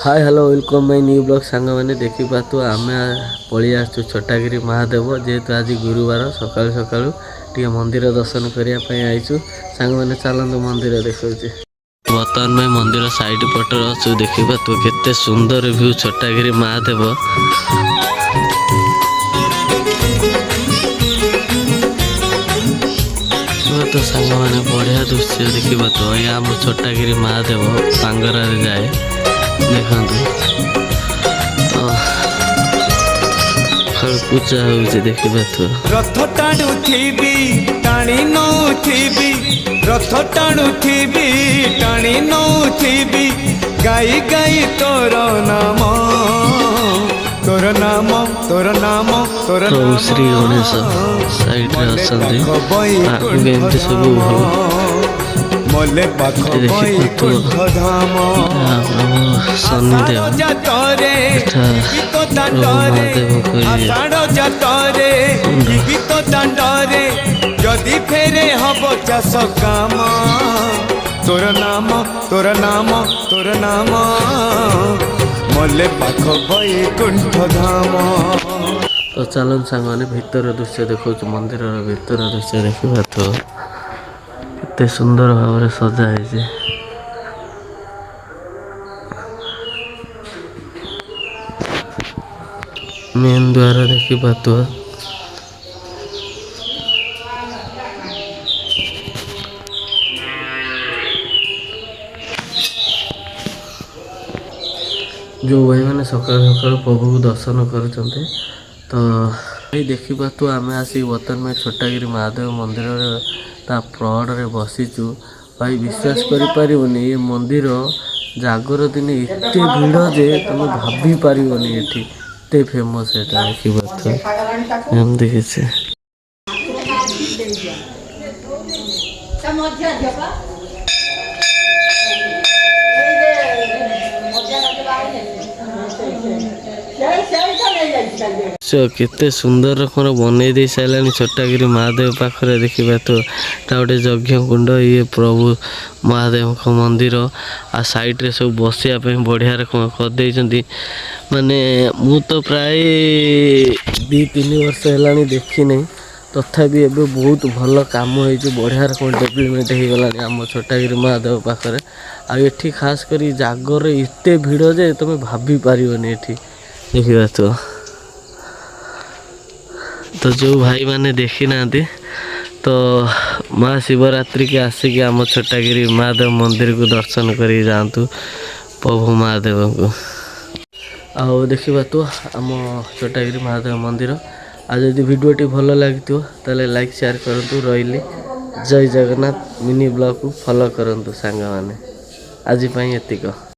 Hi hello welcome my new blog सांग मैंने देखी पातु आम पलि आसु छटागिरी महादेव जेहेतु आज गुरुवार सकाळु सकाळु टे मंदिर दर्शन करने आईचु सांग मैंने चलतु मंदिर देखा बर्तमान में मंदिर साइड पटर अच्छु देखी पातु केते सुंदर व्यू छटागिरी महादेव तो सांग मैंने बढ़िया दृश्य देखा तो ये आम छटागिरी महादेव सांगरा जाए देखु पूजा हो देखा रथ टाणुथिबी टाणी नौथिबी रथ टाणुथिबी टाणी नौथिबी गाई गाई तोर नाम तोर नाम तोर नाम तोर नाम श्री गणेश साइड रे सब मले पाख धाम शनिदेव जातरे गीत दांडरे आषाढ़ जातरे गीत दांडरे जदि फेरे हब चाष काम तोर नाम तोर नाम तोर नाम मले पाख बैकुंठ धाम। तो चलन सांग भितर दृश्य देखा मंदिर भितर दृश्य देखा तो केते सुंदर भाव सजा है मेन द्वार देखी पातु जो भाई मैंने सकाल सकाल प्रभु को दर्शन कर तो देखी पातु आम आसी बर्तमान में छटागिरी महादेव मंदिर ता फ्रड रे बसीचु भाई विश्वास करिपारिबनी ये मंदिर जागर दिन एते भीड़ जे तुम भाभी पारिबनी एठी एते फेमस एटा देखि बात हम देखिसे केते सुंदर रकम बनई दे सारे छटागिरी महादेव पाखे देखा तो गोटे यज्ञ कुंड ये प्रभु महादेव मंदिर आ साइड रे सब बसिया बढ़िया रकम कर माने मु तो प्राय 2-3 वर्ष है देखी नहीं तथापि एबे बहुत भल काम हो बढ़िया रकम डेवलपमेंट हो गला आम छटागिरी महादेव पाखे आठी खास कर जागर एते भिड़ जे तुम भाभी पारिबनी एठी देखा तो जो भाई माने देखी ना तो महाशिवरात्रि के आसिक आम छटागिरी महादेव मंदिर को दर्शन कर जातु प्रभु महादेव को आओ देखा तो आम छटागिरी महादेव मंदिर आज यदि वीडियोटी भल लगी ताले लाइक शेयर करूँ रही जय जगन्नाथ मिनी ब्लॉग को फॉलो करूँ सांग मैंने आज एतिक।